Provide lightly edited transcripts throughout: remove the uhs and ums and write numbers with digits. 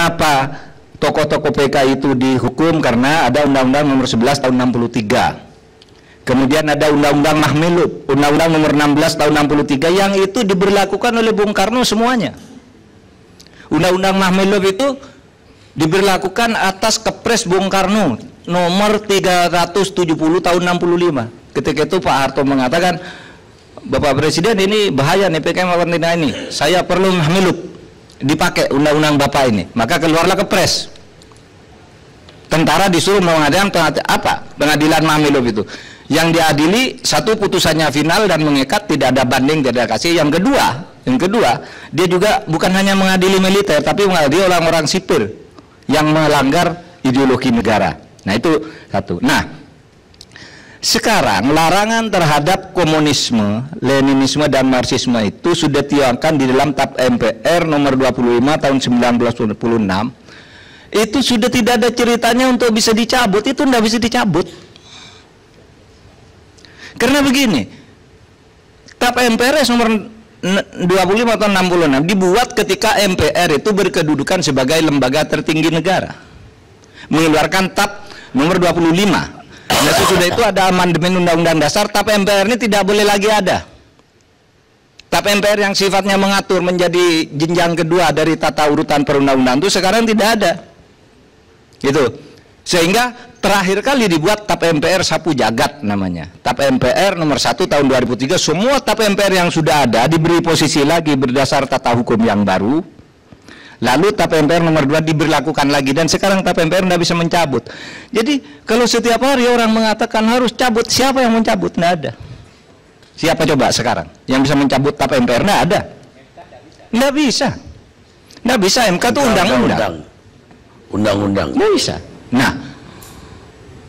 Kenapa tokoh-tokoh PKI itu dihukum? Karena ada Undang-Undang nomor 11 tahun 63. Kemudian ada Undang-Undang Mahmilub, Undang-Undang nomor 16 tahun 63 yang itu diberlakukan oleh Bung Karno semuanya. Undang-Undang Mahmilub itu diberlakukan atas Kepres Bung Karno nomor 370 tahun 65. Ketika itu Pak Harto mengatakan, Bapak Presiden, ini bahaya nih PKI karantina ini, saya perlu Mahmilub dipakai undang-undang Bapak ini. Maka keluarlah Kepres. Tentara disuruh mengadakan pengadilan Mahmilub itu. Yang diadili satu, putusannya final dan mengikat, tidak ada banding, tidak ada kasih. Yang kedua, dia juga bukan hanya mengadili militer, tapi mengadili orang-orang sipil yang melanggar ideologi negara. Nah, itu satu. Nah, sekarang larangan terhadap komunisme, Leninisme dan Marxisme itu sudah dituangkan di dalam TAP MPR nomor 25 tahun 1996. Itu sudah tidak ada ceritanya untuk bisa dicabut, itu tidak bisa dicabut. Karena begini, TAP MPR nomor 25 tahun 66 dibuat ketika MPR itu berkedudukan sebagai lembaga tertinggi negara, mengeluarkan TAP nomor 25. Nah, sesudah itu ada amandemen Undang-Undang Dasar, TAP MPR ini tidak boleh lagi ada. TAP MPR yang sifatnya mengatur menjadi jenjang kedua dari tata urutan perundang-undangan itu sekarang tidak ada. Gitu. Sehingga terakhir kali dibuat TAP MPR Sapu Jagat namanya. TAP MPR nomor 1 tahun 2003, semua TAP MPR yang sudah ada diberi posisi lagi berdasar tata hukum yang baru. Lalu TAP MPR nomor 2 diberlakukan lagi, dan sekarang TAP MPR tidak bisa mencabut. Jadi kalau setiap hari orang mengatakan harus cabut, siapa yang mencabut? Tidak ada. Siapa coba sekarang yang bisa mencabut TAP MPR? Tidak ada. Tidak bisa. Tidak bisa, MK itu undang-undang. Undang-undang. Tidak bisa. Nah,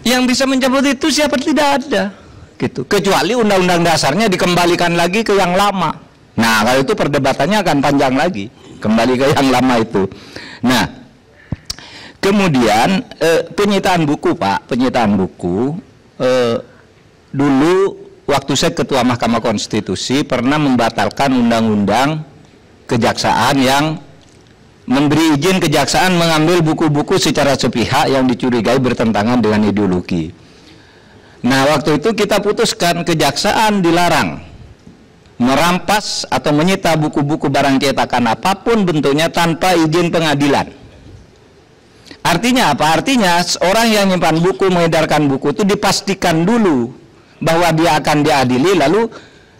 yang bisa mencabut itu siapa? Tidak ada. Gitu. Kecuali undang-undang dasarnya dikembalikan lagi ke yang lama. Nah, kalau itu perdebatannya akan panjang lagi. Kembali ke yang lama itu. Nah, kemudian penyitaan buku, Pak, penyitaan buku. Dulu waktu saya ketua Mahkamah Konstitusi pernah membatalkan undang-undang kejaksaan yang memberi izin kejaksaan mengambil buku-buku secara sepihak yang dicurigai bertentangan dengan ideologi. Nah, waktu itu kita putuskan kejaksaan dilarang merampas atau menyita buku-buku barang cetakan apapun bentuknya tanpa izin pengadilan. Artinya apa? Artinya orang yang menyimpan buku, mengedarkan buku itu dipastikan dulu bahwa dia akan diadili, lalu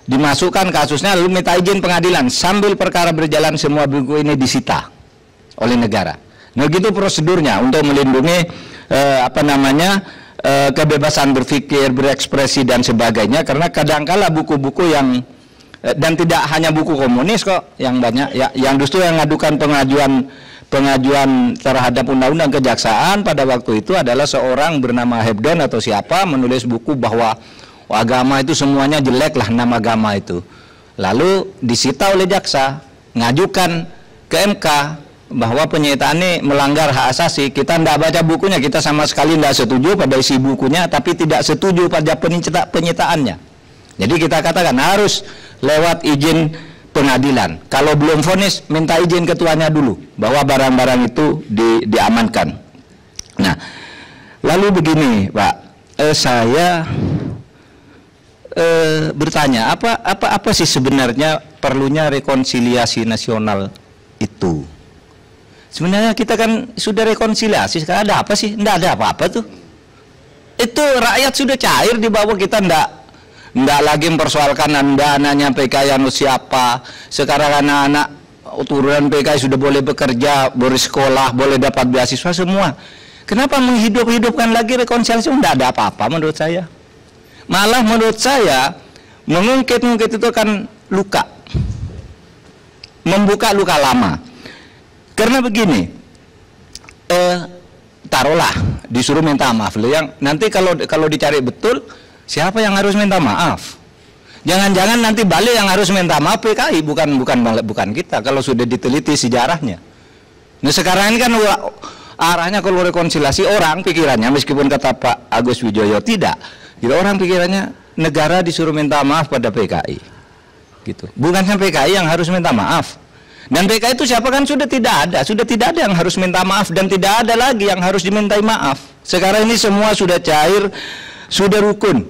dimasukkan kasusnya, lalu minta izin pengadilan. Sambil perkara berjalan, semua buku ini disita oleh negara. Nah, gitu prosedurnya untuk melindungi kebebasan berpikir, berekspresi dan sebagainya. Karena kadangkala buku-buku yang dan tidak hanya buku komunis kok yang banyak ya, yang justru yang mengadukan pengajuan terhadap undang-undang kejaksaan pada waktu itu adalah seorang bernama Hebden atau siapa, menulis buku bahwa agama itu semuanya jelek lah, nama agama itu. Lalu disita oleh jaksa, ngajukan ke MK bahwa penyitaan ini melanggar hak asasi. Kita tidak baca bukunya, kita sama sekali tidak setuju pada isi bukunya, tapi tidak setuju pada penyitaannya. Jadi kita katakan harus lewat izin pengadilan. Kalau belum vonis, minta izin ketuanya dulu bahwa barang-barang itu diamankan. Nah, lalu begini, Pak, saya bertanya, apa sih sebenarnya perlunya rekonsiliasi nasional itu? Sebenarnya kita kan sudah rekonsiliasi, sekarang ada apa sih? Tidak ada apa-apa tuh. Itu rakyat sudah cair di bawah, kita tidak lagi mempersoalkan anaknya PKI siapa. Sekarang anak-anak turunan PKI sudah boleh bekerja, boleh sekolah, boleh dapat beasiswa semua. Kenapa menghidup-hidupkan lagi rekonsiliasi? Tidak ada apa-apa menurut saya. Malah menurut saya mengungkit-ungkit itu kan luka, membuka luka lama. Karena begini, taruhlah disuruh minta maaf, yang nanti kalau dicari betul siapa yang harus minta maaf? Jangan-jangan nanti balik yang harus minta maaf PKI, bukan kita. Kalau sudah diteliti sejarahnya. Nah, sekarang ini kan arahnya kalau rekonsiliasi, orang pikirannya meskipun kata Pak Agus Wijoyo tidak, gitu, orang pikirannya negara disuruh minta maaf pada PKI, gitu. Bukannya PKI yang harus minta maaf. Dan PKI itu siapa kan sudah tidak ada yang harus minta maaf dan tidak ada lagi yang harus dimintai maaf. Sekarang ini semua sudah cair, sudah rukun.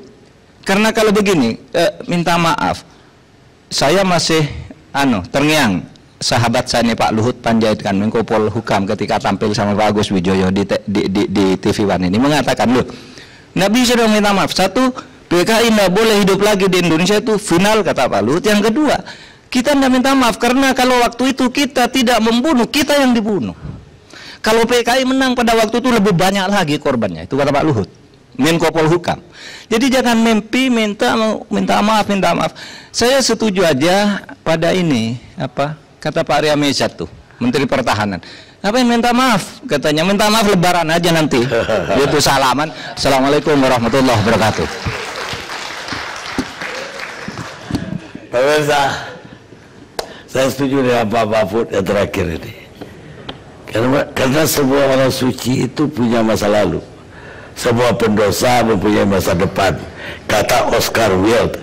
Karena kalau begini, minta maaf, saya masih terngiang sahabat saya nih Pak Luhut Panjaitan, Menko Polhukam ketika tampil sama Pak Agus Wijoyo di TV One ini mengatakan, loh, nggak bisa dong minta maaf. Satu, PKI nggak boleh hidup lagi di Indonesia, itu final kata Pak Luhut. Yang kedua, kita tidak minta maaf karena kalau waktu itu kita tidak membunuh, kita yang dibunuh. Kalau PKI menang pada waktu itu lebih banyak lagi korbannya, itu kata Pak Luhut, Menko Polhukam. Jadi jangan mimpi minta maaf. Saya setuju aja pada ini kata Pak Arya Mezat tuh, Menteri Pertahanan. Apa yang minta maaf? Katanya minta maaf Lebaran aja nanti. Itu salaman. Assalamualaikum warahmatullahi wabarakatuh. Pak Mirza, saya setuju dengan Pak Mahfud yang terakhir ini. Karena semua orang suci itu punya masa lalu. Semua pendosa mempunyai masa depan. Kata Oscar Wilde,